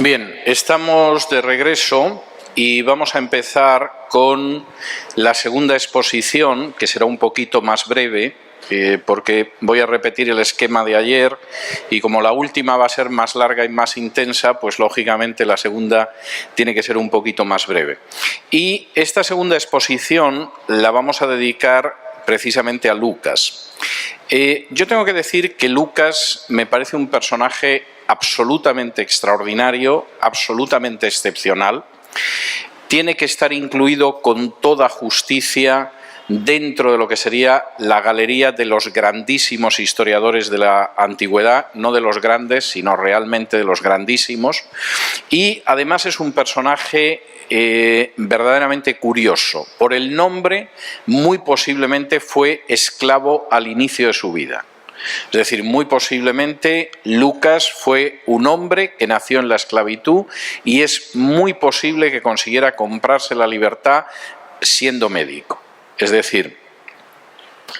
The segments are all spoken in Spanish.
Bien, estamos de regreso y vamos a empezar con la segunda exposición, que será un poquito más breve, porque voy a repetir el esquema de ayer y como la última va a ser más larga y más intensa, pues lógicamente la segunda tiene que ser un poquito más breve. Y esta segunda exposición la vamos a dedicar precisamente a Lucas. Yo tengo que decir que Lucas me parece un personaje absolutamente extraordinario, absolutamente excepcional. Tiene que estar incluido con toda justicia dentro de lo que sería la galería de los grandísimos historiadores de la antigüedad, no de los grandes, sino realmente de los grandísimos. Y además es un personaje verdaderamente curioso. Por el nombre, muy posiblemente fue esclavo al inicio de su vida. Es decir, muy posiblemente Lucas fue un hombre que nació en la esclavitud y es muy posible que consiguiera comprarse la libertad siendo médico. Es decir,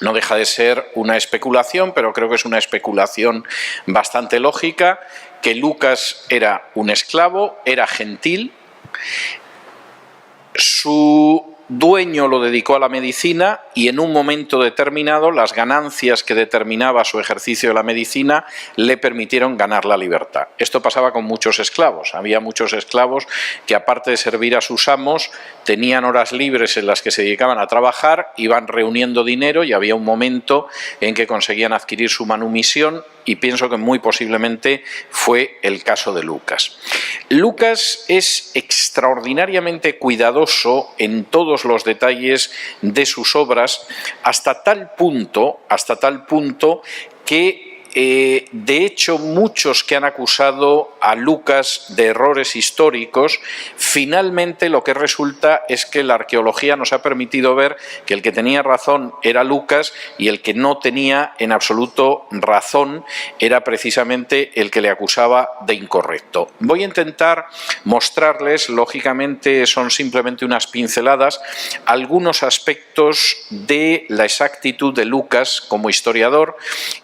no deja de ser una especulación, pero creo que es una especulación bastante lógica, que Lucas era un esclavo, era gentil. Su dueño lo dedicó a la medicina y en un momento determinado las ganancias que determinaba su ejercicio de la medicina le permitieron ganar la libertad. Esto pasaba con muchos esclavos. Había muchos esclavos que, aparte de servir a sus amos, tenían horas libres en las que se dedicaban a trabajar, iban reuniendo dinero y había un momento en que conseguían adquirir su manumisión, y pienso que muy posiblemente fue el caso de Lucas. Lucas es extraordinariamente cuidadoso en todos los detalles de sus obras, hasta tal punto que de hecho muchos que han acusado a Lucas de errores históricos, finalmente lo que resulta es que la arqueología nos ha permitido ver que el que tenía razón era Lucas y el que no tenía en absoluto razón era precisamente el que le acusaba de incorrecto. Voy a intentar mostrarles, lógicamente son simplemente unas pinceladas, algunos aspectos de la exactitud de Lucas como historiador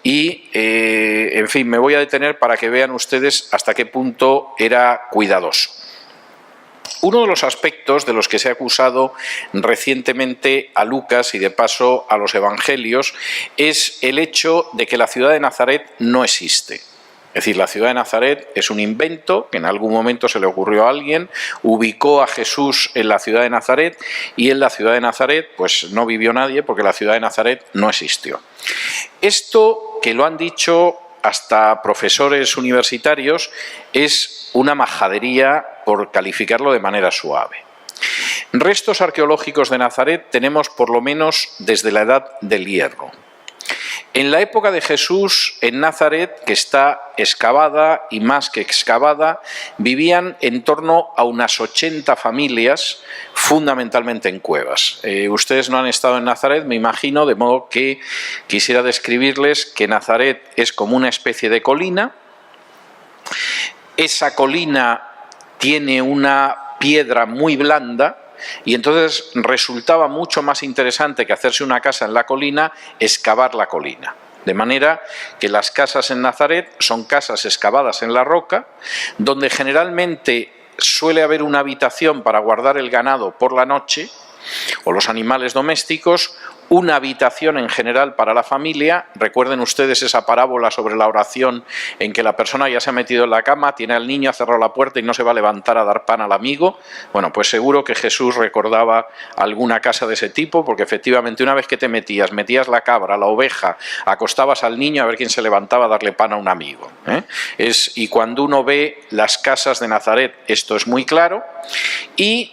y en fin, me voy a detener para que vean ustedes hasta qué punto era cuidadoso. Uno de los aspectos de los que se ha acusado recientemente a Lucas y de paso a los evangelios es el hecho de que la ciudad de Nazaret no existe. Es decir, la ciudad de Nazaret es un invento que en algún momento se le ocurrió a alguien, ubicó a Jesús en la ciudad de Nazaret y en la ciudad de Nazaret pues no vivió nadie porque la ciudad de Nazaret no existió. Esto, que lo han dicho hasta profesores universitarios, es una majadería por calificarlo de manera suave. Restos arqueológicos de Nazaret tenemos por lo menos desde la Edad del Hierro. En la época de Jesús, en Nazaret, que está excavada y más que excavada, vivían en torno a unas 80 familias, fundamentalmente en cuevas. Ustedes no han estado en Nazaret, me imagino, de modo que quisiera describirles que Nazaret es como una especie de colina. Esa colina tiene una piedra muy blanda, y entonces resultaba mucho más interesante que hacerse una casa en la colina, excavar la colina. De manera que las casas en Nazaret son casas excavadas en la roca, donde generalmente suele haber una habitación para guardar el ganado por la noche, o los animales domésticos, una habitación en general para la familia. Recuerden ustedes esa parábola sobre la oración en que la persona ya se ha metido en la cama, tiene al niño, ha cerrado la puerta y no se va a levantar a dar pan al amigo. Bueno, pues seguro que Jesús recordaba alguna casa de ese tipo, porque efectivamente una vez que te metías la cabra, la oveja, acostabas al niño a ver quién se levantaba a darle pan a un amigo. Y cuando uno ve las casas de Nazaret, esto es muy claro. Y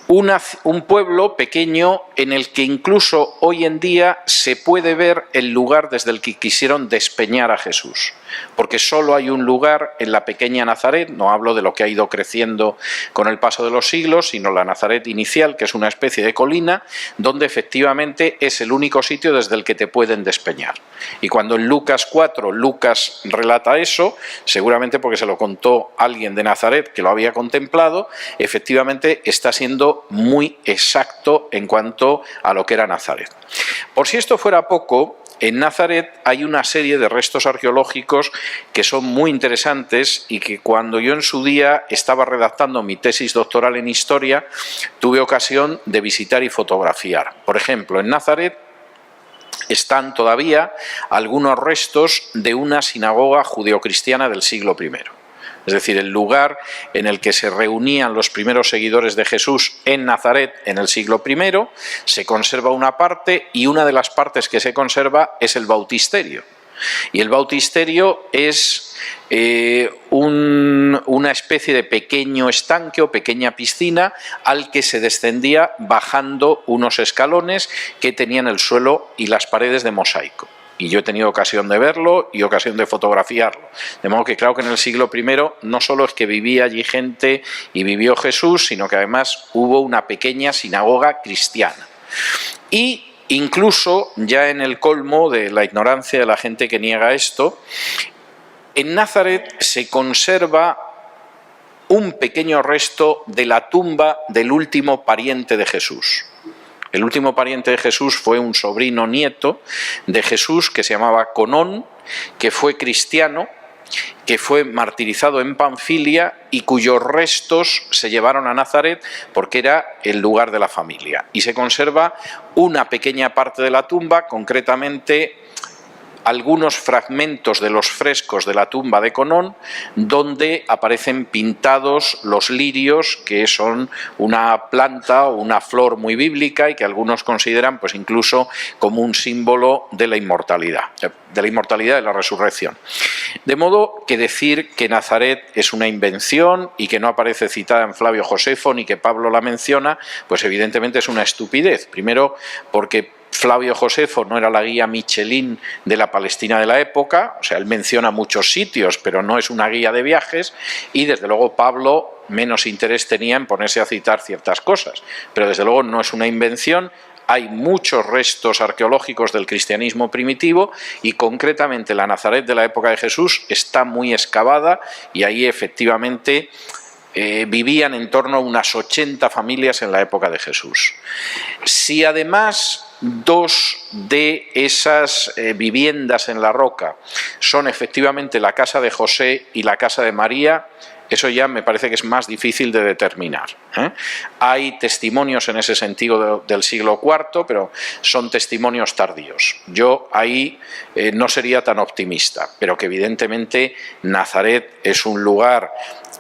un pueblo pequeño en el que incluso hoy en día se puede ver el lugar desde el que quisieron despeñar a Jesús, porque solo hay un lugar en la pequeña Nazaret, no hablo de lo que ha ido creciendo con el paso de los siglos, sino la Nazaret inicial, que es una especie de colina, donde efectivamente es el único sitio desde el que te pueden despeñar. Y cuando en Lucas 4 Lucas relata eso, seguramente porque se lo contó alguien de Nazaret que lo había contemplado, efectivamente está siendo muy exacto en cuanto a lo que era Nazaret. Por si esto fuera poco, en Nazaret hay una serie de restos arqueológicos que son muy interesantes y que cuando yo en su día estaba redactando mi tesis doctoral en historia, tuve ocasión de visitar y fotografiar. Por ejemplo, en Nazaret están todavía algunos restos de una sinagoga judeocristiana del siglo I. Es decir, el lugar en el que se reunían los primeros seguidores de Jesús en Nazaret en el siglo I, se conserva una parte, y una de las partes que se conserva es el bautisterio. Y el bautisterio es una especie de pequeño estanque o pequeña piscina al que se descendía bajando unos escalones que tenían el suelo y las paredes de mosaico. Y yo he tenido ocasión de verlo y ocasión de fotografiarlo. De modo que claro que en el siglo I no solo es que vivía allí gente y vivió Jesús, sino que además hubo una pequeña sinagoga cristiana. Y incluso, ya en el colmo de la ignorancia de la gente que niega esto, en Nazaret se conserva un pequeño resto de la tumba del último pariente de Jesús. El último pariente de Jesús fue un sobrino nieto de Jesús que se llamaba Conón, que fue cristiano, que fue martirizado en Panfilia y cuyos restos se llevaron a Nazaret porque era el lugar de la familia. Y se conserva una pequeña parte de la tumba, concretamente algunos fragmentos de los frescos de la tumba de Conón, donde aparecen pintados los lirios, que son una planta o una flor muy bíblica y que algunos consideran pues incluso como un símbolo de la inmortalidad de la resurrección. De modo que decir que Nazaret es una invención y que no aparece citada en Flavio Josefo ni que Pablo la menciona, pues evidentemente es una estupidez. Primero porque Flavio Josefo no era la guía Michelin de la Palestina de la época, o sea, él menciona muchos sitios, pero no es una guía de viajes, y desde luego Pablo menos interés tenía en ponerse a citar ciertas cosas, pero desde luego no es una invención. Hay muchos restos arqueológicos del cristianismo primitivo y concretamente la Nazaret de la época de Jesús está muy excavada y ahí efectivamente vivían en torno a unas 80 familias en la época de Jesús. Si además dos de esas viviendas en la roca son efectivamente la casa de José y la casa de María, eso ya me parece que es más difícil de determinar. Hay testimonios en ese sentido del siglo IV, pero son testimonios tardíos. Yo ahí no sería tan optimista, pero que evidentemente Nazaret es un lugar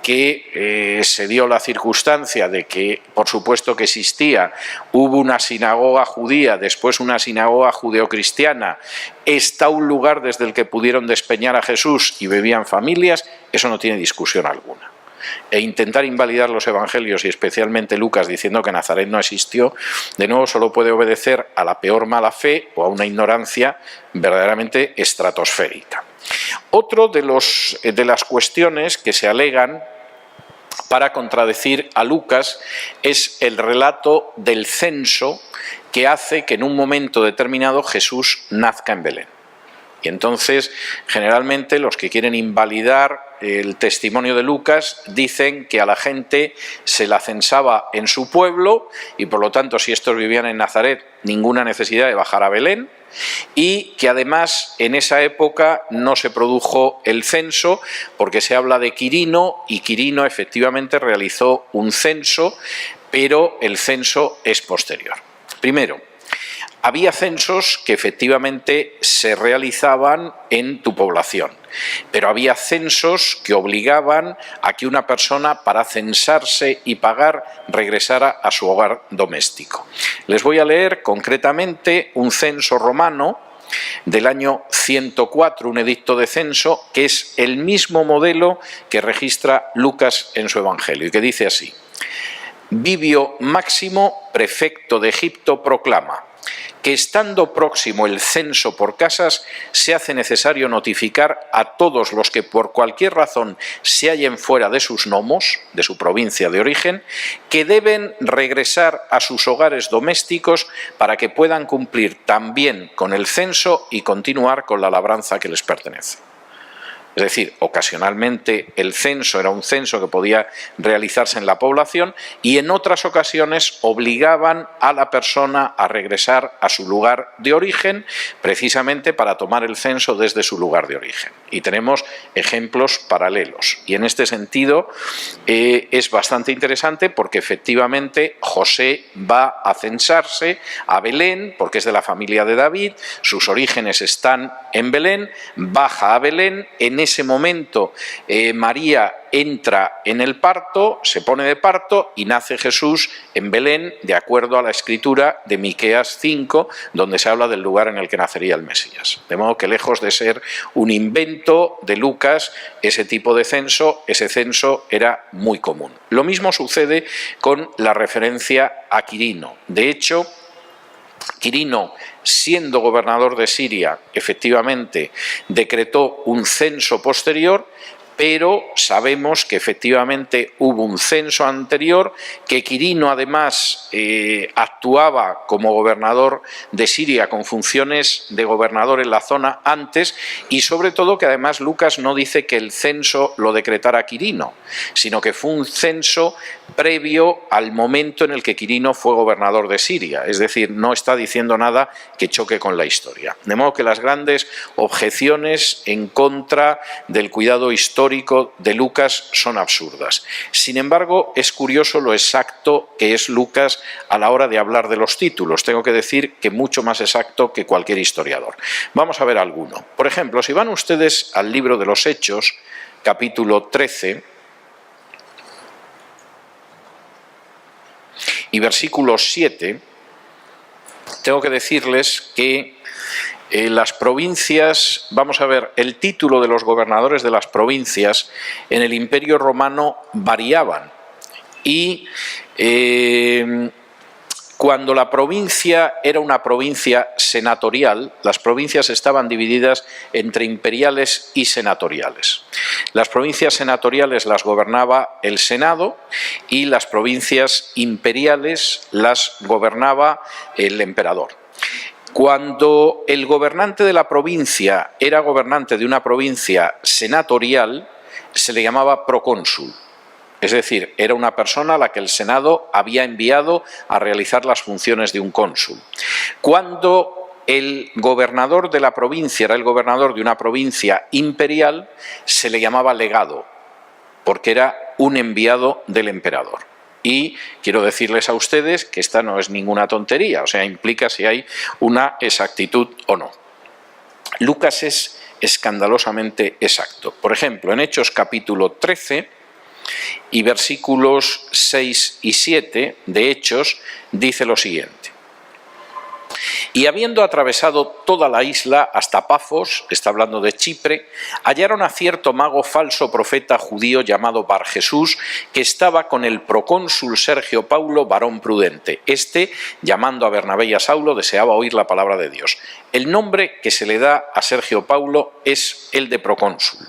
que se dio la circunstancia de que, por supuesto que existía, hubo una sinagoga judía, después una sinagoga judeocristiana, está un lugar desde el que pudieron despeñar a Jesús y vivían familias, eso no tiene discusión alguna. E intentar invalidar los evangelios y especialmente Lucas diciendo que Nazaret no existió, de nuevo solo puede obedecer a la peor mala fe o a una ignorancia verdaderamente estratosférica. Otro de las cuestiones que se alegan para contradecir a Lucas es el relato del censo que hace que en un momento determinado Jesús nazca en Belén. Y entonces, generalmente, los que quieren invalidar el testimonio de Lucas dicen que a la gente se la censaba en su pueblo y, por lo tanto, si estos vivían en Nazaret, ninguna necesidad de bajar a Belén, y que además en esa época no se produjo el censo porque se habla de Quirino y Quirino efectivamente realizó un censo, pero el censo es posterior. Primero, había censos que efectivamente se realizaban en tu población, pero había censos que obligaban a que una persona para censarse y pagar regresara a su hogar doméstico. Les voy a leer concretamente un censo romano del año 104, un edicto de censo, que es el mismo modelo que registra Lucas en su Evangelio y que dice así: Vivio Máximo, prefecto de Egipto, proclama que estando próximo el censo por casas, se hace necesario notificar a todos los que por cualquier razón se hallen fuera de sus nomos, de su provincia de origen, que deben regresar a sus hogares domésticos para que puedan cumplir también con el censo y continuar con la labranza que les pertenece. Es decir, ocasionalmente el censo era un censo que podía realizarse en la población y en otras ocasiones obligaban a la persona a regresar a su lugar de origen precisamente para tomar el censo desde su lugar de origen. Y tenemos ejemplos paralelos. Y en este sentido es bastante interesante porque efectivamente José va a censarse a Belén porque es de la familia de David, sus orígenes están en Belén, baja a Belén. En ese momento María entra en el parto, se pone de parto y nace Jesús en Belén, de acuerdo a la escritura de Miqueas 5, donde se habla del lugar en el que nacería el Mesías. De modo que lejos de ser un invento de Lucas, ese tipo de censo, ese censo era muy común. Lo mismo sucede con la referencia a Quirino. De hecho, Quirino, siendo gobernador de Siria, efectivamente decretó un censo posterior, pero sabemos que efectivamente hubo un censo anterior, que Quirino además actuaba como gobernador de Siria con funciones de gobernador en la zona antes, y sobre todo que además Lucas no dice que el censo lo decretara Quirino, sino que fue un censo previo al momento en el que Quirino fue gobernador de Siria, es decir, no está diciendo nada que choque con la historia. De modo que las grandes objeciones en contra del cuidado histórico de Lucas son absurdas. Sin embargo, es curioso lo exacto que es Lucas a la hora de hablar de los títulos. Tengo que decir que mucho más exacto que cualquier historiador. Vamos a ver alguno. Por ejemplo, si van ustedes al libro de los Hechos, capítulo 13, y versículo 7, tengo que decirles que las provincias, vamos a ver, el título de los gobernadores de las provincias en el Imperio Romano variaban y cuando la provincia era una provincia senatorial, las provincias estaban divididas entre imperiales y senatoriales. Las provincias senatoriales las gobernaba el Senado y las provincias imperiales las gobernaba el emperador. Cuando el gobernante de la provincia era gobernante de una provincia senatorial, se le llamaba procónsul. Es decir, era una persona a la que el Senado había enviado a realizar las funciones de un cónsul. Cuando el gobernador de la provincia era el gobernador de una provincia imperial, se le llamaba legado, porque era un enviado del emperador. Y quiero decirles a ustedes que esta no es ninguna tontería, o sea, implica si hay una exactitud o no. Lucas es escandalosamente exacto. Por ejemplo, en Hechos capítulo 13... y versículos 6 y 7 de Hechos dice lo siguiente: y habiendo atravesado toda la isla hasta Pafos, está hablando de Chipre, hallaron a cierto mago falso profeta judío llamado Bar Jesús, que estaba con el procónsul Sergio Paulo, varón prudente. Este, llamando a Bernabé y a Saulo, deseaba oír la palabra de Dios. El nombre que se le da a Sergio Paulo es el de procónsul.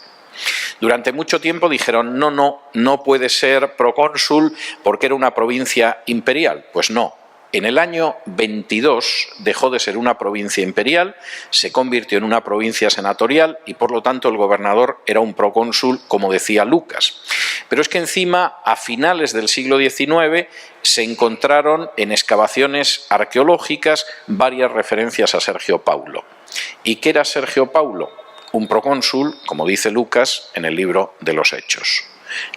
Durante mucho tiempo dijeron, no puede ser procónsul porque era una provincia imperial. Pues no, en el año 22 dejó de ser una provincia imperial, se convirtió en una provincia senatorial y por lo tanto el gobernador era un procónsul, como decía Lucas. Pero es que encima, a finales del siglo XIX, se encontraron en excavaciones arqueológicas varias referencias a Sergio Paulo. ¿Y qué era Sergio Paulo? Un procónsul, como dice Lucas en el libro de los Hechos.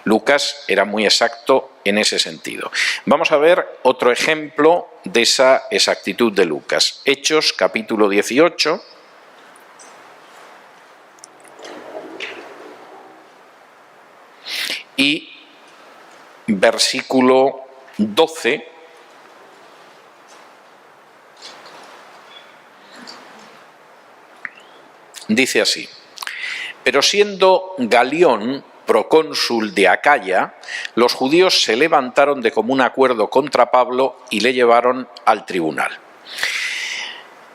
Lucas era muy exacto en ese sentido. Vamos a ver otro ejemplo de esa exactitud de Lucas. Hechos, capítulo 18. Y versículo 12. Dice así: pero siendo Galión procónsul de Acaya, los judíos se levantaron de común acuerdo contra Pablo y le llevaron al tribunal.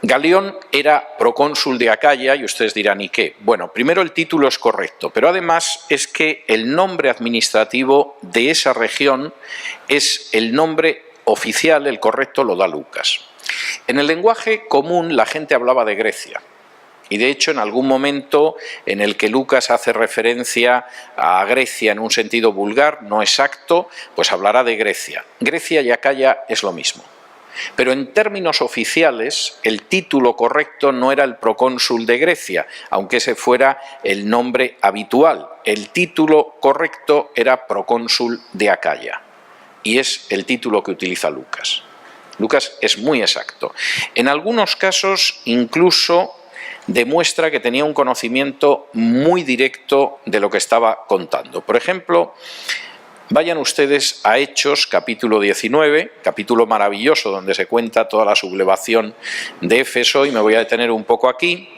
Galión era procónsul de Acaya y ustedes dirán, ¿y qué? Bueno, primero el título es correcto, pero además es que el nombre administrativo de esa región es el nombre oficial, el correcto lo da Lucas. En el lenguaje común la gente hablaba de Grecia. Y de hecho, en algún momento en el que Lucas hace referencia a Grecia en un sentido vulgar, no exacto, pues hablará de Grecia. Grecia y Acaya es lo mismo. Pero en términos oficiales, el título correcto no era el procónsul de Grecia, aunque ese fuera el nombre habitual. El título correcto era procónsul de Acaya, y es el título que utiliza Lucas. Lucas es muy exacto. En algunos casos, incluso demuestra que tenía un conocimiento muy directo de lo que estaba contando. Por ejemplo, vayan ustedes a Hechos, capítulo 19, capítulo maravilloso donde se cuenta toda la sublevación de Éfeso, y me voy a detener un poco aquí.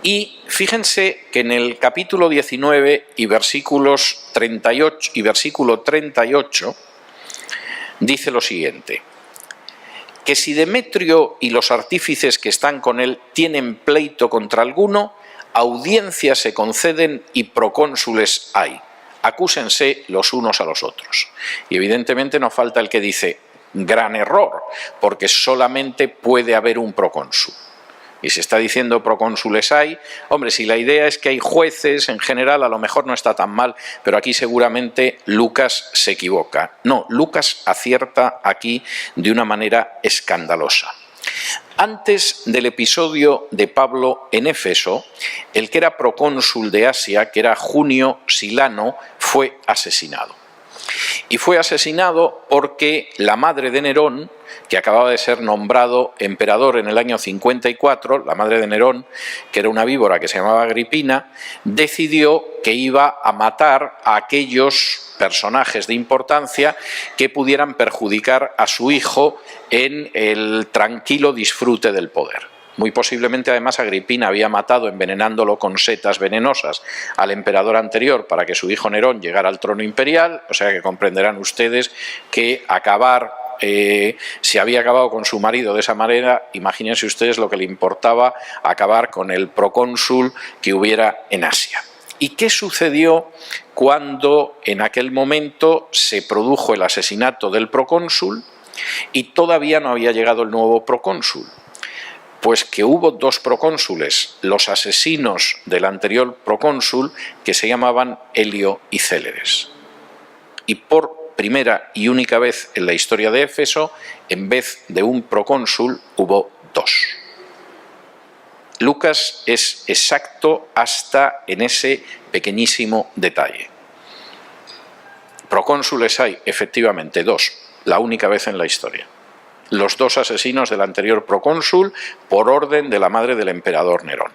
Y fíjense que en el capítulo 19 y versículo 38 dice lo siguiente: que si Demetrio y los artífices que están con él tienen pleito contra alguno, audiencias se conceden y procónsules hay. Acúsense los unos a los otros. Y evidentemente no falta el que dice, gran error, porque solamente puede haber un procónsul. Y se está diciendo procónsules hay. Hombre, si la idea es que hay jueces en general, a lo mejor no está tan mal, pero aquí seguramente Lucas se equivoca. No, Lucas acierta aquí de una manera escandalosa. Antes del episodio de Pablo en Éfeso, el que era procónsul de Asia, que era Junio Silano, fue asesinado. Y fue asesinado porque la madre de Nerón, que acababa de ser nombrado emperador en el año 54, la madre de Nerón, que era una víbora que se llamaba Agripina, decidió que iba a matar a aquellos personajes de importancia que pudieran perjudicar a su hijo en el tranquilo disfrute del poder. Muy posiblemente, además, Agripina había matado, envenenándolo con setas venenosas, al emperador anterior para que su hijo Nerón llegara al trono imperial, o sea que comprenderán ustedes que si había acabado con su marido de esa manera, imagínense ustedes lo que le importaba acabar con el procónsul que hubiera en Asia. ¿Y qué sucedió cuando en aquel momento se produjo el asesinato del procónsul y todavía no había llegado el nuevo procónsul? Pues que hubo dos procónsules, los asesinos del anterior procónsul, que se llamaban Helio y Céleres. Y por primera y única vez en la historia de Éfeso, en vez de un procónsul, hubo dos. Lucas es exacto hasta en ese pequeñísimo detalle. Procónsules hay, efectivamente, dos, la única vez en la historia. Los dos asesinos del anterior procónsul por orden de la madre del emperador Nerón.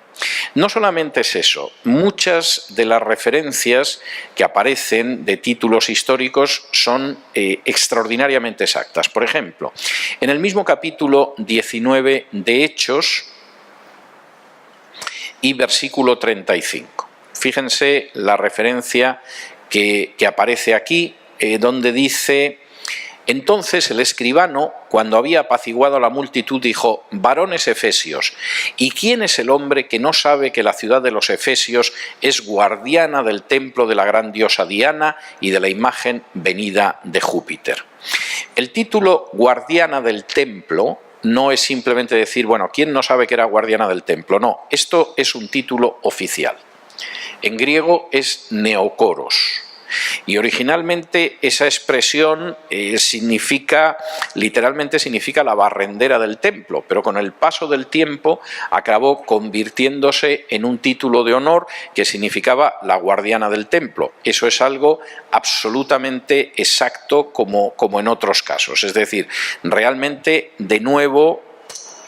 No solamente es eso, muchas de las referencias que aparecen de títulos históricos son extraordinariamente exactas. Por ejemplo, en el mismo capítulo 19 de Hechos y versículo 35. Fíjense la referencia que aparece aquí, donde dice: entonces el escribano, cuando había apaciguado a la multitud, dijo: varones efesios, ¿y quién es el hombre que no sabe que la ciudad de los efesios es guardiana del templo de la gran diosa Diana y de la imagen venida de Júpiter? El título guardiana del templo no es simplemente decir, bueno, ¿quién no sabe que era guardiana del templo? No, esto es un título oficial. En griego es neokoros. Y originalmente esa expresión literalmente significa la barrendera del templo, pero con el paso del tiempo acabó convirtiéndose en un título de honor que significaba la guardiana del templo. Eso es algo absolutamente exacto como en otros casos. Es decir, realmente, de nuevo,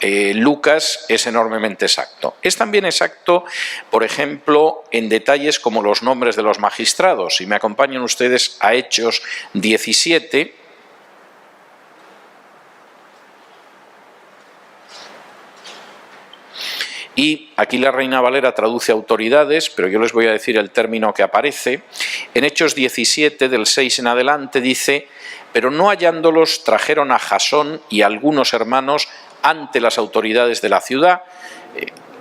Lucas es enormemente exacto. Es también exacto, por ejemplo, en detalles como los nombres de los magistrados. Si me acompañan ustedes a Hechos 17, y aquí la Reina Valera traduce autoridades, pero yo les voy a decir el término que aparece. En Hechos 17, del 6 en adelante, dice: pero no hallándolos, trajeron a Jasón y a algunos hermanos ante las autoridades de la ciudad,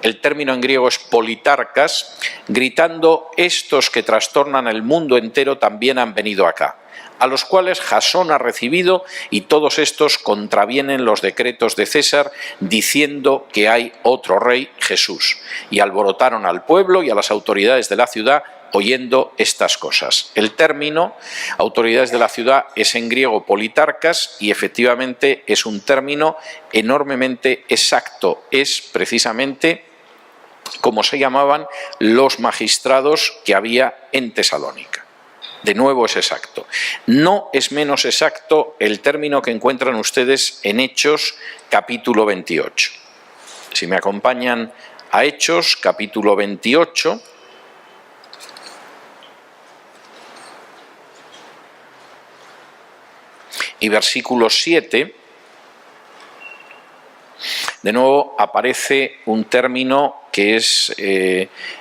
el término en griego es politarcas, gritando: estos que trastornan el mundo entero también han venido acá. a los cuales Jasón ha recibido, y todos estos contravienen los decretos de César diciendo que hay otro rey, Jesús. Y alborotaron al pueblo y a las autoridades de la ciudad oyendo estas cosas. El término autoridades de la ciudad es en griego politarcas y efectivamente es un término enormemente exacto. Es precisamente como se llamaban los magistrados que había en Tesalónica. De nuevo es exacto. No es menos exacto el término que encuentran ustedes en Hechos capítulo 28. Si me acompañan a Hechos capítulo 28, y versículo 7, de nuevo aparece un término que es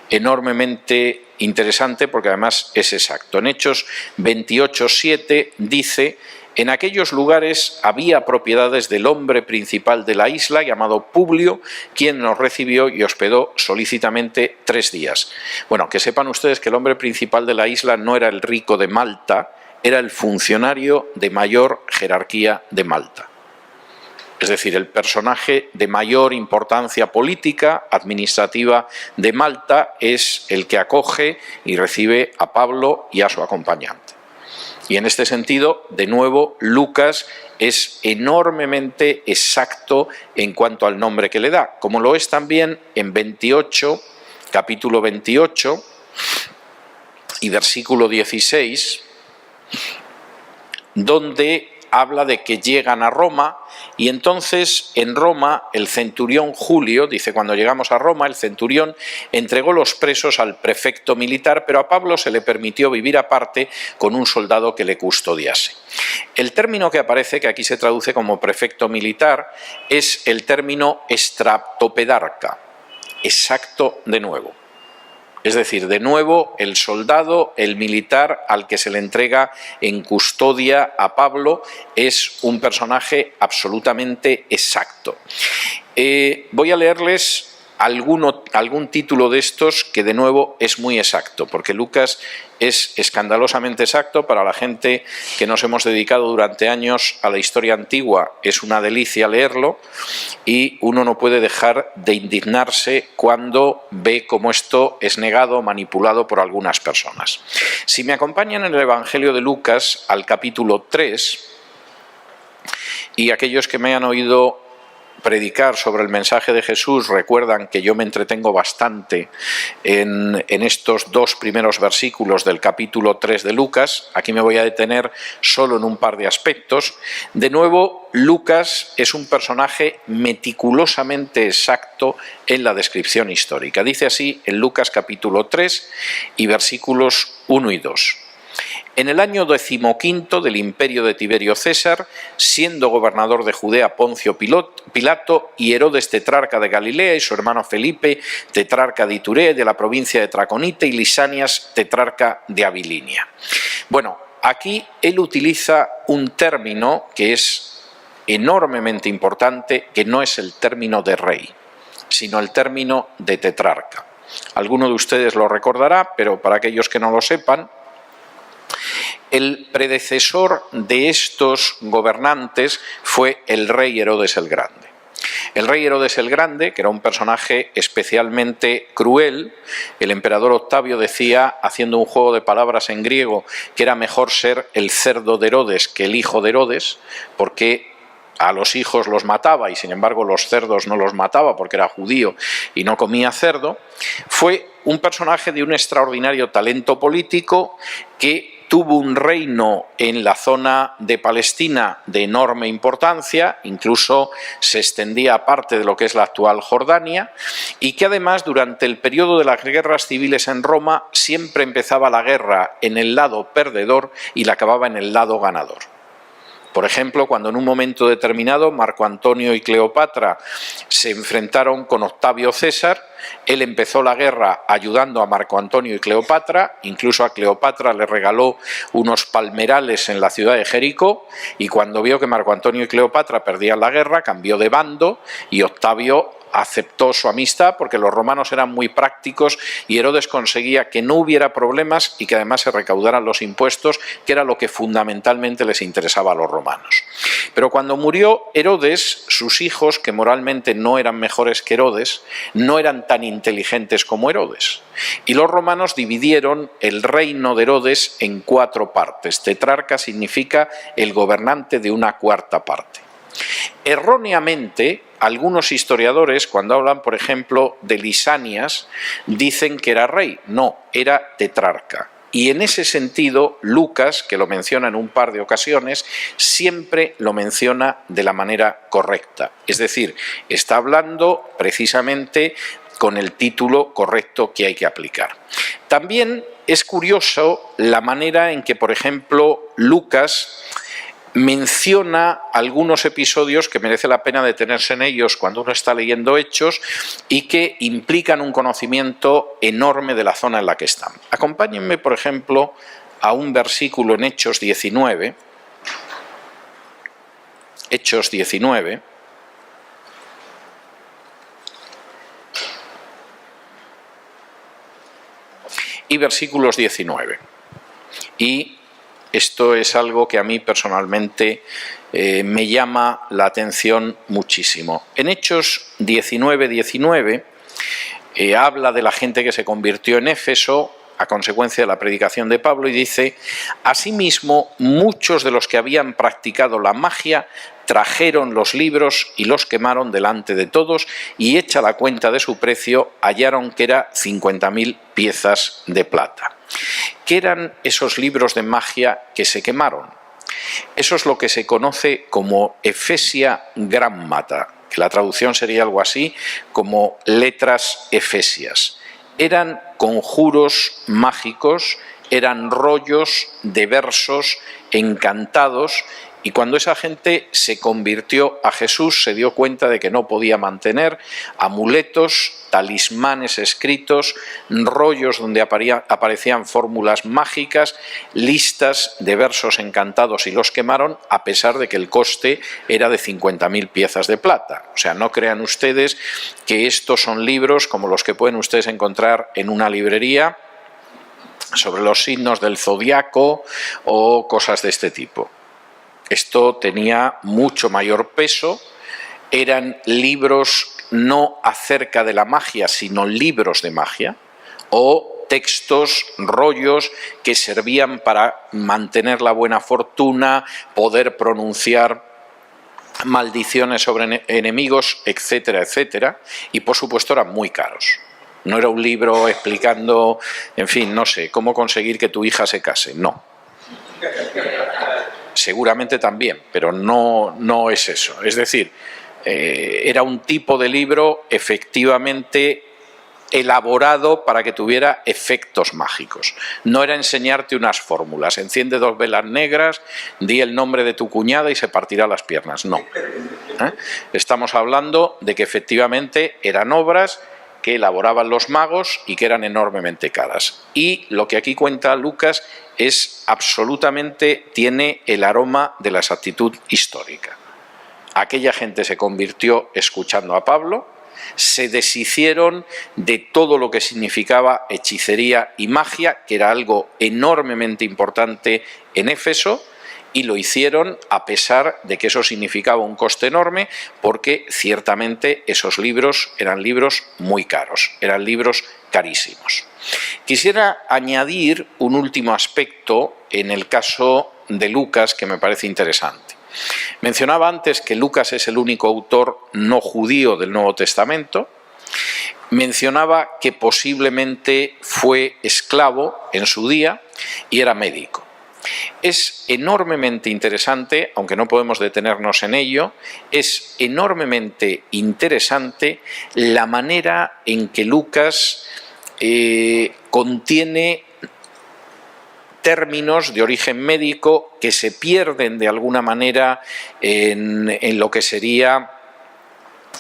enormemente interesante porque además es exacto. En Hechos 28:7 dice: en aquellos lugares había propiedades del hombre principal de la isla, llamado Publio, quien nos recibió y hospedó solícitamente 3 días. Bueno, que sepan ustedes que el hombre principal de la isla no era el rico de Malta, era el funcionario de mayor jerarquía de Malta. Es decir, el personaje de mayor importancia política, administrativa de Malta es el que acoge y recibe a Pablo y a su acompañante. Y en este sentido, de nuevo, Lucas es enormemente exacto en cuanto al nombre que le da, como lo es también en 28, capítulo 28 y versículo 16, donde habla de que llegan a Roma y entonces en Roma el centurión Julio, dice, cuando llegamos a Roma el centurión entregó los presos al prefecto militar, pero a Pablo se le permitió vivir aparte con un soldado que le custodiase. El término que aparece, que aquí se traduce como prefecto militar, es el término estratopedarca, exacto de nuevo. Es decir, de nuevo, el soldado, el militar al que se le entrega en custodia a Pablo es un personaje absolutamente exacto. Voy a leerles algún título de estos que de nuevo es muy exacto, porque Lucas es escandalosamente exacto. Para la gente que nos hemos dedicado durante años a la historia antigua es una delicia leerlo y uno no puede dejar de indignarse cuando ve cómo esto es negado, manipulado por algunas personas. Si me acompañan en el Evangelio de Lucas al capítulo 3, y aquellos que me han oído predicar sobre el mensaje de Jesús recuerdan que yo me entretengo bastante en estos 2 primeros versículos del capítulo 3 de Lucas. Aquí me voy a detener solo en un par de aspectos. De nuevo, Lucas es un personaje meticulosamente exacto en la descripción histórica. Dice así en Lucas capítulo 3 y versículos 1 y 2. En el año 15 del imperio de Tiberio César, siendo gobernador de Judea Poncio Pilato y Herodes tetrarca de Galilea y su hermano Felipe tetrarca de Iturea y de la provincia de Traconite y Lisanias tetrarca de Abilinia. Bueno, aquí él utiliza un término que es enormemente importante, que no es el término de rey, sino el término de tetrarca. Alguno de ustedes lo recordará, pero para aquellos que no lo sepan, el predecesor de estos gobernantes fue el rey Herodes el Grande. El rey Herodes el Grande, que era un personaje especialmente cruel, el emperador Octavio decía, haciendo un juego de palabras en griego, que era mejor ser el cerdo de Herodes que el hijo de Herodes, porque a los hijos los mataba y sin embargo los cerdos no los mataba porque era judío y no comía cerdo. Fue un personaje de un extraordinario talento político que tuvo un reino en la zona de Palestina de enorme importancia, incluso se extendía a parte de lo que es la actual Jordania, y que además durante el periodo de las guerras civiles en Roma siempre empezaba la guerra en el lado perdedor y la acababa en el lado ganador. Por ejemplo, cuando en un momento determinado Marco Antonio y Cleopatra se enfrentaron con Octavio César, Él empezó la guerra ayudando a Marco Antonio y Cleopatra, incluso a Cleopatra le regaló unos palmerales en la ciudad de Jericó, y cuando vio que Marco Antonio y Cleopatra perdían la guerra, cambió de bando y Octavio aceptó su amistad porque los romanos eran muy prácticos y Herodes conseguía que no hubiera problemas y que además se recaudaran los impuestos, que era lo que fundamentalmente les interesaba a los romanos. Pero cuando murió Herodes, sus hijos, que moralmente no eran mejores que Herodes, no eran tan inteligentes como Herodes. Y los romanos dividieron el reino de Herodes en 4 partes. Tetrarca significa el gobernante de una cuarta parte. Erróneamente, algunos historiadores, cuando hablan, por ejemplo, de Lisanias, dicen que era rey. No, era tetrarca. Y en ese sentido, Lucas, que lo menciona en un par de ocasiones, siempre lo menciona de la manera correcta. Es decir, está hablando precisamente con el título correcto que hay que aplicar. También es curioso la manera en que, por ejemplo, Lucas menciona algunos episodios que merece la pena detenerse en ellos cuando uno está leyendo Hechos y que implican un conocimiento enorme de la zona en la que están. Acompáñenme, por ejemplo, a un versículo en Hechos 19. Hechos 19. Y versículos 19. Y esto es algo que a mí personalmente me llama la atención muchísimo. En Hechos 19:19 habla de la gente que se convirtió en Éfeso a consecuencia de la predicación de Pablo y dice: asimismo, muchos de los que habían practicado la magia trajeron los libros y los quemaron delante de todos, y hecha la cuenta de su precio, hallaron que era 50.000 piezas de plata. ¿Qué eran esos libros de magia que se quemaron? Eso es lo que se conoce como Ephesia Grammata, que la traducción sería algo así como letras efesias. Eran conjuros mágicos, eran rollos de versos encantados, y cuando esa gente se convirtió a Jesús se dio cuenta de que no podía mantener amuletos, talismanes escritos, rollos donde aparecían fórmulas mágicas, listas de versos encantados, y los quemaron a pesar de que el coste era de 50.000 piezas de plata. O sea, no crean ustedes que estos son libros como los que pueden ustedes encontrar en una librería sobre los signos del zodiaco o cosas de este tipo. Esto tenía mucho mayor peso, eran libros no acerca de la magia, sino libros de magia, o textos, rollos que servían para mantener la buena fortuna, poder pronunciar maldiciones sobre enemigos, etcétera, etcétera, y por supuesto eran muy caros. No era un libro explicando, en fin, no sé, cómo conseguir que tu hija se case, no. Seguramente también, pero no es eso. Es decir, era un tipo de libro efectivamente elaborado para que tuviera efectos mágicos. No era enseñarte unas fórmulas: enciende 2 velas negras, di el nombre de tu cuñada y se partirá las piernas. No. Estamos hablando de que efectivamente eran obras que elaboraban los magos y que eran enormemente caras. Y lo que aquí cuenta Lucas es absolutamente, tiene el aroma de la exactitud histórica. Aquella gente se convirtió escuchando a Pablo, se deshicieron de todo lo que significaba hechicería y magia, que era algo enormemente importante en Éfeso, y lo hicieron a pesar de que eso significaba un coste enorme, porque ciertamente esos libros eran libros muy caros, eran libros carísimos. Quisiera añadir un último aspecto en el caso de Lucas que me parece interesante. Mencionaba antes que Lucas es el único autor no judío del Nuevo Testamento. Mencionaba que posiblemente fue esclavo en su día y era médico. Es enormemente interesante, aunque no podemos detenernos en ello, es enormemente interesante la manera en que Lucas contiene términos de origen médico que se pierden de alguna manera en lo que sería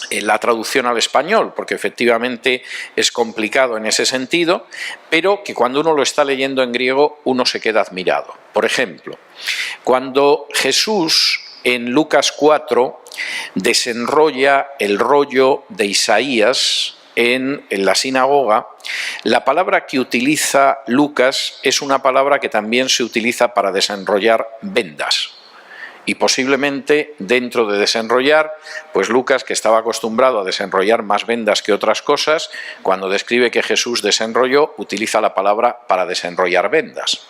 la traducción al español, porque efectivamente es complicado en ese sentido, pero que cuando uno lo está leyendo en griego uno se queda admirado. Por ejemplo, cuando Jesús en Lucas 4 desenrolla el rollo de Isaías en la sinagoga, la palabra que utiliza Lucas es una palabra que también se utiliza para desenrollar vendas. Y posiblemente dentro de desenrollar, pues Lucas, que estaba acostumbrado a desenrollar más vendas que otras cosas, cuando describe que Jesús desenrolló, utiliza la palabra para desenrollar vendas.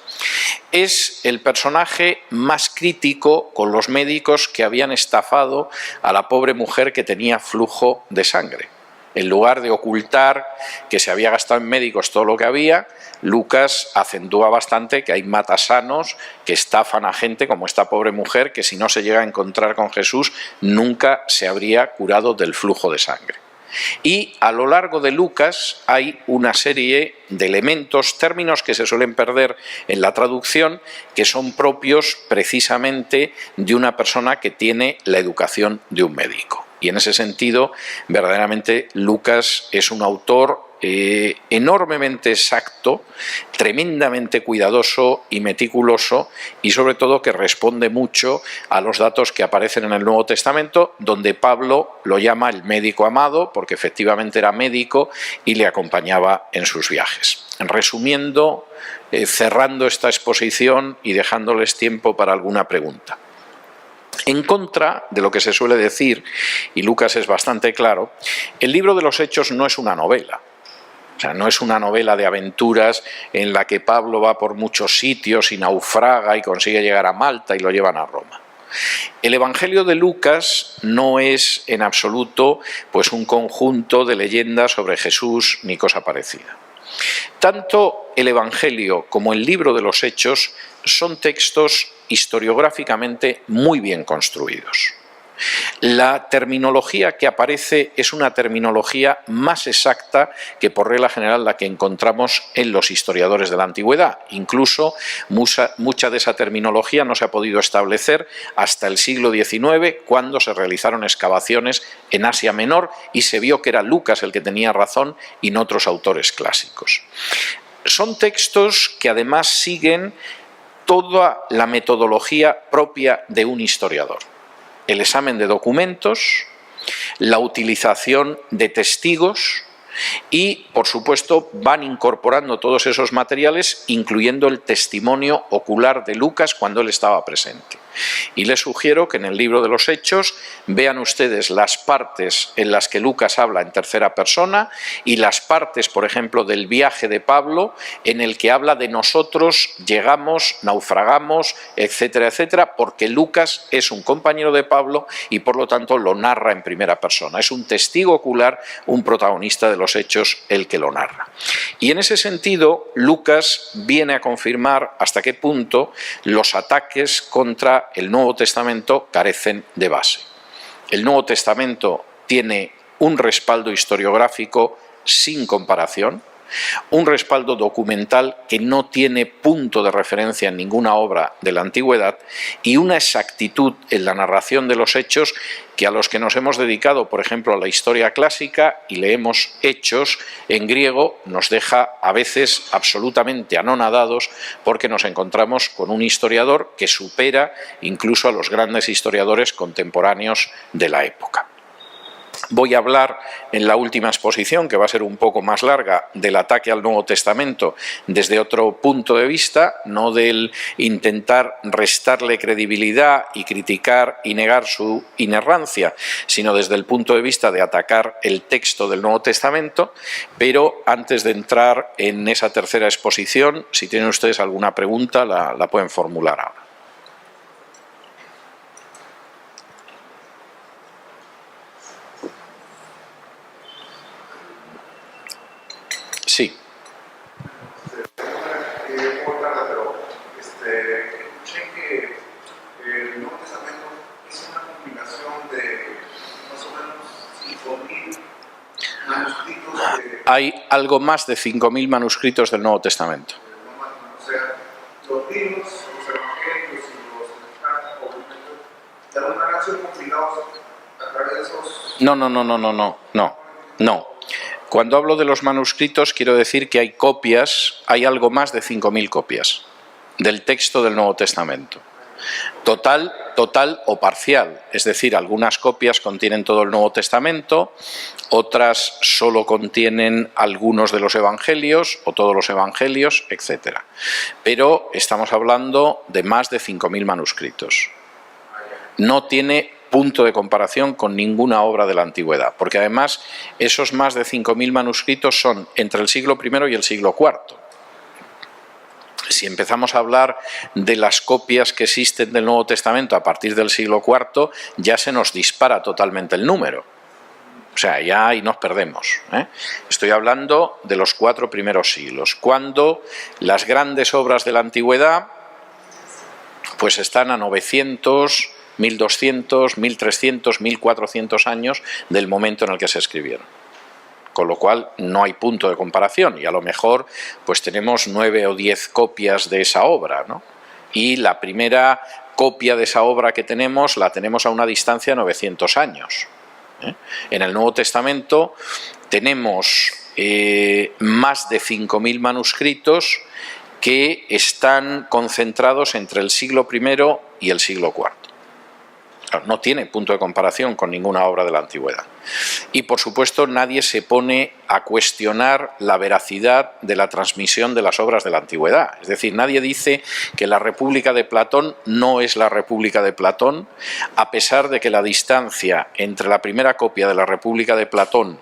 Es el personaje más crítico con los médicos que habían estafado a la pobre mujer que tenía flujo de sangre. En lugar de ocultar que se había gastado en médicos todo lo que había, Lucas acentúa bastante que hay matasanos que estafan a gente como esta pobre mujer que si no se llega a encontrar con Jesús nunca se habría curado del flujo de sangre. Y a lo largo de Lucas hay una serie de elementos, términos que se suelen perder en la traducción, que son propios precisamente de una persona que tiene la educación de un médico. Y en ese sentido, verdaderamente Lucas es un autor enormemente exacto, tremendamente cuidadoso y meticuloso, y sobre todo que responde mucho a los datos que aparecen en el Nuevo Testamento, donde Pablo lo llama el médico amado, porque efectivamente era médico y le acompañaba en sus viajes. Resumiendo, cerrando esta exposición y dejándoles tiempo para alguna pregunta. En contra de lo que se suele decir, y Lucas es bastante claro, el libro de los Hechos no es una novela. O sea, no es una novela de aventuras en la que Pablo va por muchos sitios y naufraga y consigue llegar a Malta y lo llevan a Roma. El Evangelio de Lucas no es en absoluto pues un conjunto de leyendas sobre Jesús ni cosa parecida. Tanto el Evangelio como el libro de los Hechos son textos historiográficamente muy bien construidos. La terminología que aparece es una terminología más exacta que por regla general la que encontramos en los historiadores de la antigüedad. Incluso mucha de esa terminología no se ha podido establecer hasta el siglo XIX, cuando se realizaron excavaciones en Asia Menor y se vio que era Lucas el que tenía razón y no otros autores clásicos. Son textos que además siguen toda la metodología propia de un historiador. El examen de documentos, la utilización de testigos y, por supuesto, van incorporando todos esos materiales, incluyendo el testimonio ocular de Lucas cuando él estaba presente. Y les sugiero que en el libro de los Hechos vean ustedes las partes en las que Lucas habla en tercera persona y las partes, por ejemplo, del viaje de Pablo, en el que habla de nosotros, llegamos, naufragamos, etcétera, etcétera, porque Lucas es un compañero de Pablo y por lo tanto lo narra en primera persona. Es un testigo ocular, un protagonista de los Hechos el que lo narra. Y en ese sentido, Lucas viene a confirmar hasta qué punto los ataques contra el Nuevo Testamento carecen de base. El Nuevo Testamento tiene un respaldo historiográfico sin comparación, un respaldo documental que no tiene punto de referencia en ninguna obra de la antigüedad y una exactitud en la narración de los hechos que a los que nos hemos dedicado, por ejemplo, a la historia clásica y leemos Hechos en griego, nos deja a veces absolutamente anonadados porque nos encontramos con un historiador que supera incluso a los grandes historiadores contemporáneos de la época. Voy a hablar en la última exposición, que va a ser un poco más larga, del ataque al Nuevo Testamento desde otro punto de vista, no del intentar restarle credibilidad y criticar y negar su inerrancia, sino desde el punto de vista de atacar el texto del Nuevo Testamento. Pero antes de entrar en esa tercera exposición, si tienen ustedes alguna pregunta, la pueden formular ahora. Sí. Escuché que el Nuevo Testamento es una compilación de más o menos 5.000 manuscritos. Hay algo más de 5.000 manuscritos del Nuevo Testamento. O sea, los libros, los evangelios y los de alguna manera han sido compilados a través de esos... No. Cuando hablo de los manuscritos quiero decir que hay copias, hay algo más de 5.000 copias del texto del Nuevo Testamento. Total o parcial, es decir, algunas copias contienen todo el Nuevo Testamento, otras solo contienen algunos de los evangelios o todos los evangelios, etc. Pero estamos hablando de más de 5.000 manuscritos. No tiene punto de comparación con ninguna obra de la antigüedad, porque además esos más de 5.000 manuscritos son entre el siglo I y el siglo IV. Si empezamos a hablar de las copias que existen del Nuevo Testamento a partir del siglo IV, ya se nos dispara totalmente el número. O sea, ya ahí nos perdemos, ¿eh? Estoy hablando de los 4 primeros siglos, cuando las grandes obras de la antigüedad pues están a 900, 1200, 1300, 1400 años del momento en el que se escribieron. Con lo cual no hay punto de comparación y a lo mejor pues tenemos 9 o 10 copias de esa obra, ¿no? Y la primera copia de esa obra que tenemos la tenemos a una distancia de 900 años. En el Nuevo Testamento tenemos más de 5.000 manuscritos que están concentrados entre el siglo I y el siglo IV. No tiene punto de comparación con ninguna obra de la antigüedad. Y por supuesto nadie se pone a cuestionar la veracidad de la transmisión de las obras de la antigüedad. Es decir, nadie dice que la República de Platón no es la República de Platón, a pesar de que la distancia entre la primera copia de la República de Platón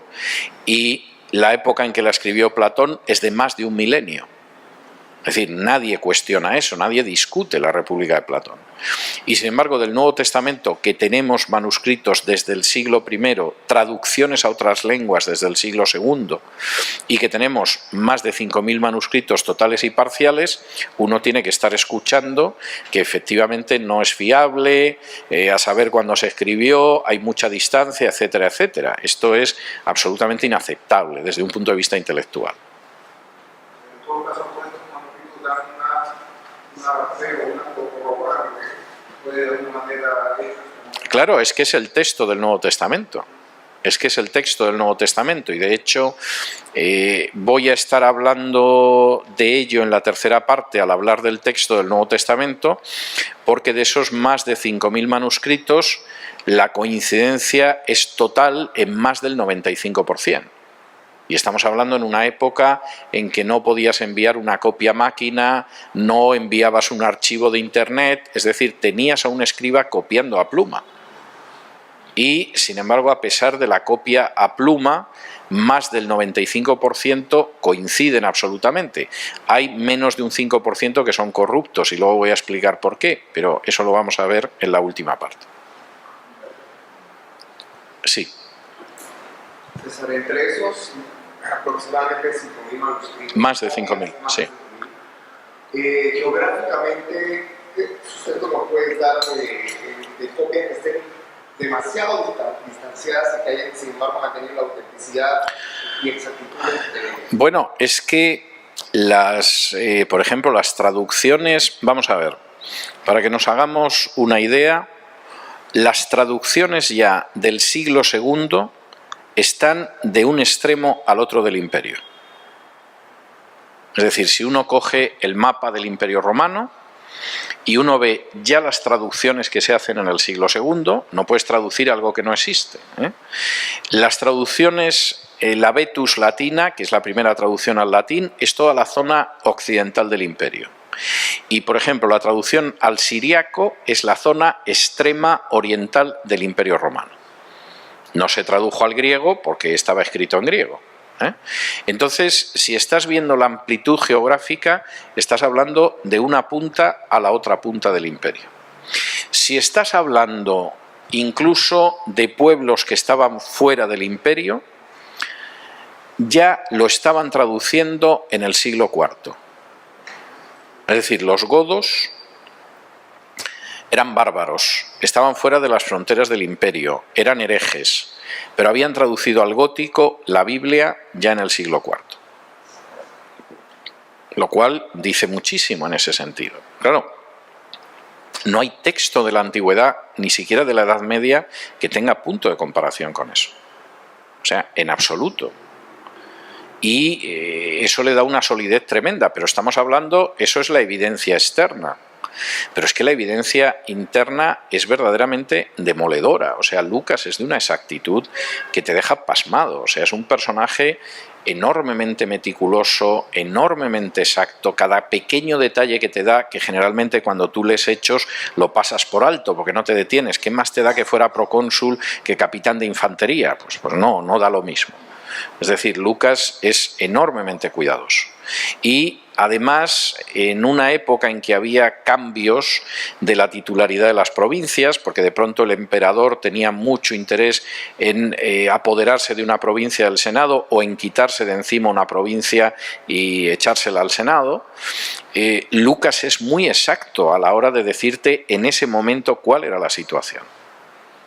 y la época en que la escribió Platón es de más de un milenio. Es decir, nadie cuestiona eso, nadie discute la República de Platón. Y sin embargo, del Nuevo Testamento, que tenemos manuscritos desde el siglo I, traducciones a otras lenguas desde el siglo II, y que tenemos más de 5.000 manuscritos totales y parciales, uno tiene que estar escuchando que efectivamente no es fiable, a saber cuándo se escribió, hay mucha distancia, etcétera, etcétera. Esto es absolutamente inaceptable desde un punto de vista intelectual. En todo caso, Claro, es que es el texto del Nuevo Testamento. Es que es el texto del Nuevo Testamento y de hecho voy a estar hablando de ello en la tercera parte al hablar del texto del Nuevo Testamento, porque de esos más de 5.000 manuscritos la coincidencia es total en más del 95%. Y estamos hablando en una época en que no podías enviar una copia a máquina, no enviabas un archivo de internet, es decir, tenías a un escriba copiando a pluma. Y, sin embargo, a pesar de la copia a pluma, más del 95% coinciden absolutamente. Hay menos de un 5% que son corruptos y luego voy a explicar por qué, pero eso lo vamos a ver en la última parte. Sí. César, entre esos aproximadamente 5.000 manuscritos. Más de 5.000, sí. Geográficamente, ¿qué sustento nos puede dar de copias que estén demasiado distanciadas y que hayan, sin embargo, mantenido la autenticidad y exactitud? Bueno, es que por ejemplo, las traducciones, vamos a ver, para que nos hagamos una idea, las traducciones ya del siglo II están de un extremo al otro del imperio. Es decir, si uno coge el mapa del Imperio Romano y uno ve ya las traducciones que se hacen en el siglo II, no puedes traducir algo que no existe, ¿eh? Las traducciones, la Vetus latina, que es la primera traducción al latín, es toda la zona occidental del imperio. Y, por ejemplo, la traducción al siriaco es la zona extrema oriental del Imperio Romano. No se tradujo al griego porque estaba escrito en griego, ¿eh? Entonces, si estás viendo la amplitud geográfica, estás hablando de una punta a la otra punta del imperio. Si estás hablando incluso de pueblos que estaban fuera del imperio, ya lo estaban traduciendo en el siglo IV. Es decir, los godos eran bárbaros, estaban fuera de las fronteras del imperio, eran herejes, pero habían traducido al gótico la Biblia ya en el siglo IV. Lo cual dice muchísimo en ese sentido. Claro, No hay texto de la antigüedad, ni siquiera de la Edad Media, que tenga punto de comparación con eso. O sea, en absoluto. Y eso le da una solidez tremenda, pero estamos hablando, eso es la evidencia externa. Pero es que la evidencia interna es verdaderamente demoledora. O sea, Lucas es de una exactitud que te deja pasmado. O sea, es un personaje enormemente meticuloso, enormemente exacto. Cada pequeño detalle que te da, que generalmente cuando tú lees Hechos lo pasas por alto porque no te detienes. ¿Qué más te da que fuera procónsul que capitán de infantería? Pues no da lo mismo. Es decir, Lucas es enormemente cuidadoso. Y además, en una época en que había cambios de la titularidad de las provincias, porque de pronto el emperador tenía mucho interés en apoderarse de una provincia del Senado o en quitarse de encima una provincia y echársela al Senado, Lucas es muy exacto a la hora de decirte en ese momento cuál era la situación.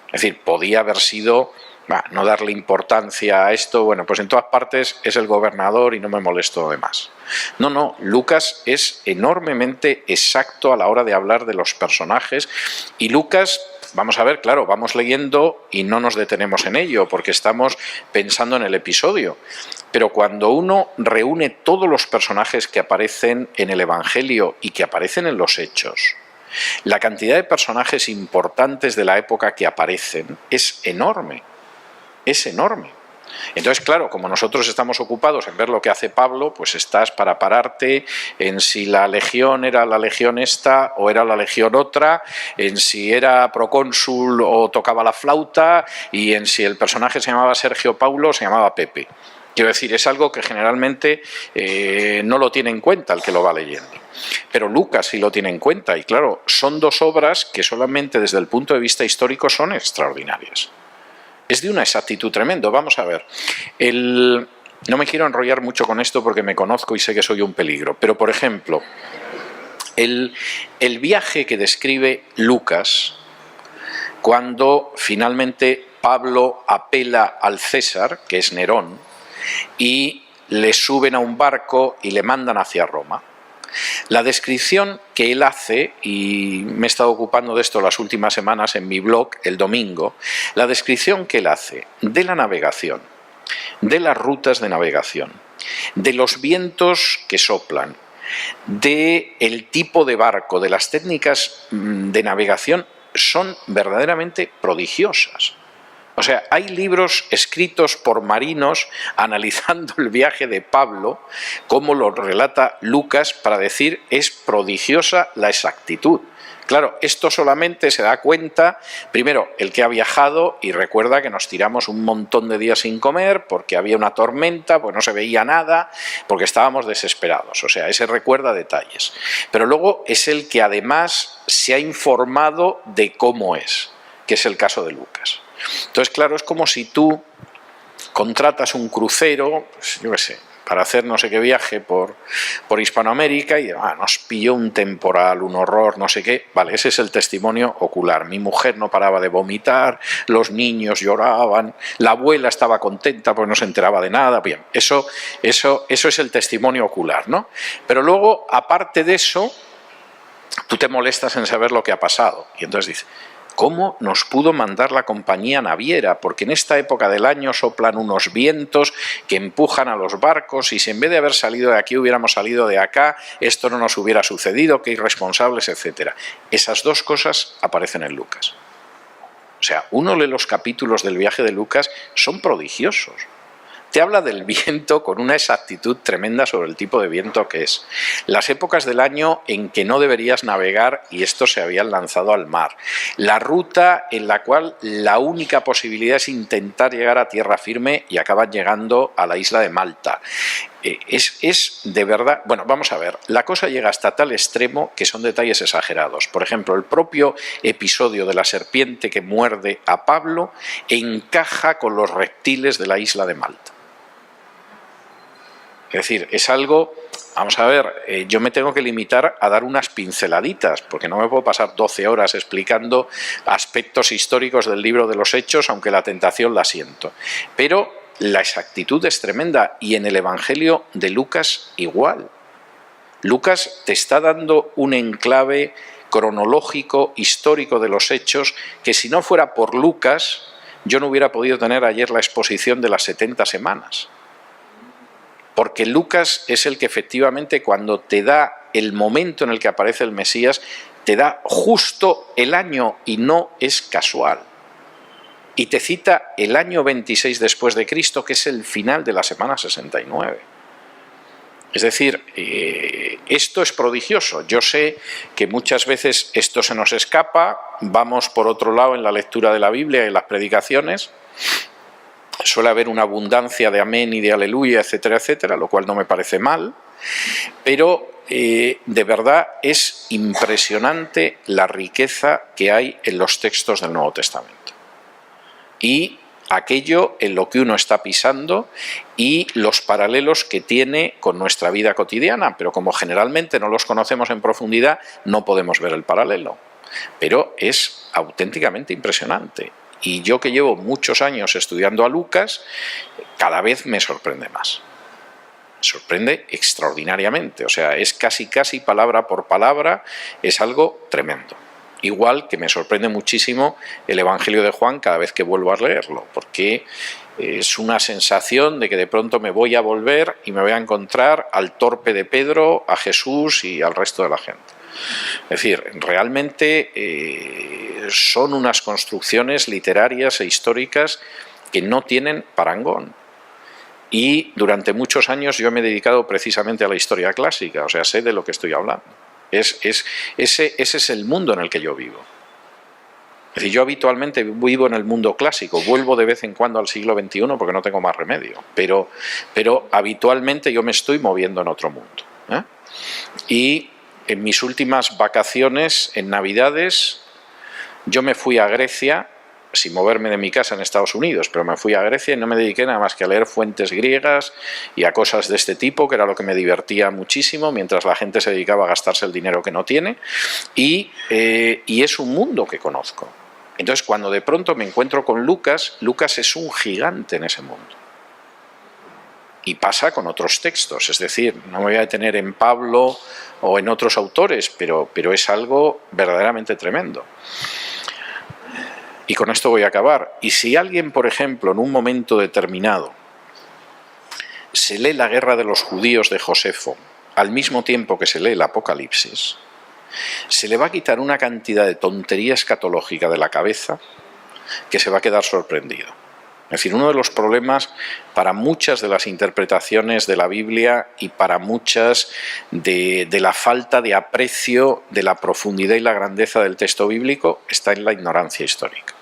Es decir, podía haber sido... no darle importancia a esto, bueno, pues en todas partes es el gobernador y no me molesto de más. No, Lucas es enormemente exacto a la hora de hablar de los personajes y Lucas, vamos a ver, claro, vamos leyendo y no nos detenemos en ello porque estamos pensando en el episodio, pero cuando uno reúne todos los personajes que aparecen en el Evangelio y que aparecen en los Hechos, la cantidad de personajes importantes de la época que aparecen es enorme. Es enorme. Entonces, claro, como nosotros estamos ocupados en ver lo que hace Pablo, pues estás para pararte en si la legión era la legión esta o era la legión otra, en si era procónsul o tocaba la flauta y en si el personaje se llamaba Sergio Paulo o se llamaba Pepe. Quiero decir, es algo que generalmente no lo tiene en cuenta el que lo va leyendo. Pero Lucas sí lo tiene en cuenta y claro, son dos obras que solamente desde el punto de vista histórico son extraordinarias. Es de una exactitud tremendo. Vamos a ver, no me quiero enrollar mucho con esto porque me conozco y sé que soy un peligro, pero por ejemplo, el viaje que describe Lucas cuando finalmente Pablo apela al César, que es Nerón, y le suben a un barco y le mandan hacia Roma. La descripción que él hace, y me he estado ocupando de esto las últimas semanas en mi blog, el domingo, la descripción que él hace de la navegación, de las rutas de navegación, de los vientos que soplan, del tipo de barco, de las técnicas de navegación, son verdaderamente prodigiosas. O sea, hay libros escritos por marinos analizando el viaje de Pablo, como lo relata Lucas, para decir es prodigiosa la exactitud. Claro, esto solamente se da cuenta, primero, el que ha viajado y recuerda que nos tiramos un montón de días sin comer porque había una tormenta, pues no se veía nada, porque estábamos desesperados. O sea, ese recuerda detalles. Pero luego es el que además se ha informado de cómo es, que es el caso de Lucas. Entonces, claro, es como si tú contratas un crucero, pues, yo qué sé, para hacer no sé qué viaje por Hispanoamérica y nos pilló un temporal, un horror, no sé qué. Vale, ese es el testimonio ocular. Mi mujer no paraba de vomitar, los niños lloraban, la abuela estaba contenta porque no se enteraba de nada. Bien, eso es el testimonio ocular, ¿no? Pero luego, aparte de eso, tú te molestas en saber lo que ha pasado. Y entonces dices, ¿cómo nos pudo mandar la compañía naviera? Porque en esta época del año soplan unos vientos que empujan a los barcos y si en vez de haber salido de aquí hubiéramos salido de acá, esto no nos hubiera sucedido, qué irresponsables, etc. Esas dos cosas aparecen en Lucas. O sea, uno lee los capítulos del viaje de Lucas, son prodigiosos. Te habla del viento con una exactitud tremenda sobre el tipo de viento que es. Las épocas del año en que no deberías navegar y estos se habían lanzado al mar. La ruta en la cual la única posibilidad es intentar llegar a tierra firme y acaban llegando a la isla de Malta. Es de verdad... Bueno, vamos a ver, la cosa llega hasta tal extremo que son detalles exagerados. Por ejemplo, el propio episodio de la serpiente que muerde a Pablo encaja con los reptiles de la isla de Malta. Es decir, es algo, vamos a ver, yo me tengo que limitar a dar unas pinceladitas, porque no me puedo pasar 12 horas explicando aspectos históricos del libro de los Hechos, aunque la tentación la siento. Pero la exactitud es tremenda y en el Evangelio de Lucas igual. Lucas te está dando un enclave cronológico, histórico de los hechos, que si no fuera por Lucas, yo no hubiera podido tener ayer la exposición de las 70 semanas. Porque Lucas es el que efectivamente, cuando te da el momento en el que aparece el Mesías, te da justo el año y no es casual. Y te cita el año 26 después de Cristo, que es el final de la semana 69. Es decir, esto es prodigioso. Yo sé que muchas veces esto se nos escapa, vamos por otro lado en la lectura de la Biblia y en las predicaciones. Suele haber una abundancia de amén y de aleluya, etcétera, etcétera, lo cual no me parece mal, pero de verdad es impresionante la riqueza que hay en los textos del Nuevo Testamento. Y aquello en lo que uno está pisando y los paralelos que tiene con nuestra vida cotidiana, pero como generalmente no los conocemos en profundidad, no podemos ver el paralelo. Pero es auténticamente impresionante. Y yo, que llevo muchos años estudiando a Lucas, cada vez me sorprende más. Me sorprende extraordinariamente. O sea, es casi palabra por palabra, es algo tremendo. Igual que me sorprende muchísimo el Evangelio de Juan cada vez que vuelvo a leerlo, porque es una sensación de que de pronto me voy a volver y me voy a encontrar al torpe de Pedro, a Jesús y al resto de la gente. Es decir, realmente son unas construcciones literarias e históricas que no tienen parangón. Y durante muchos años yo me he dedicado precisamente a la historia clásica, o sea, sé de lo que estoy hablando. Ese es el mundo en el que yo vivo. Es decir, yo habitualmente vivo en el mundo clásico, vuelvo de vez en cuando al siglo XXI porque no tengo más remedio, pero habitualmente yo me estoy moviendo en otro mundo. Y en mis últimas vacaciones, en Navidades, yo me fui a Grecia, sin moverme de mi casa en Estados Unidos, pero me fui a Grecia y no me dediqué nada más que a leer fuentes griegas y a cosas de este tipo, que era lo que me divertía muchísimo, mientras la gente se dedicaba a gastarse el dinero que no tiene, y es un mundo que conozco. Entonces, cuando de pronto me encuentro con Lucas, Lucas es un gigante en ese mundo. Y pasa con otros textos, es decir, no me voy a detener en Pablo o en otros autores, pero es algo verdaderamente tremendo. Y con esto voy a acabar. Y si alguien, por ejemplo, en un momento determinado, se lee la guerra de los judíos de Josefo, al mismo tiempo que se lee el Apocalipsis, se le va a quitar una cantidad de tontería escatológica de la cabeza que se va a quedar sorprendido. Es decir, uno de los problemas para muchas de las interpretaciones de la Biblia y para muchas de la falta de aprecio de la profundidad y la grandeza del texto bíblico está en la ignorancia histórica.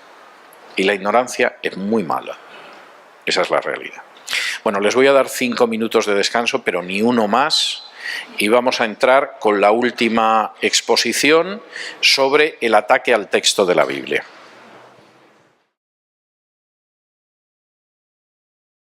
Y la ignorancia es muy mala. Esa es la realidad. Bueno, les voy a dar 5 minutos de descanso, pero ni uno más. Y vamos a entrar con la última exposición sobre el ataque al texto de la Biblia.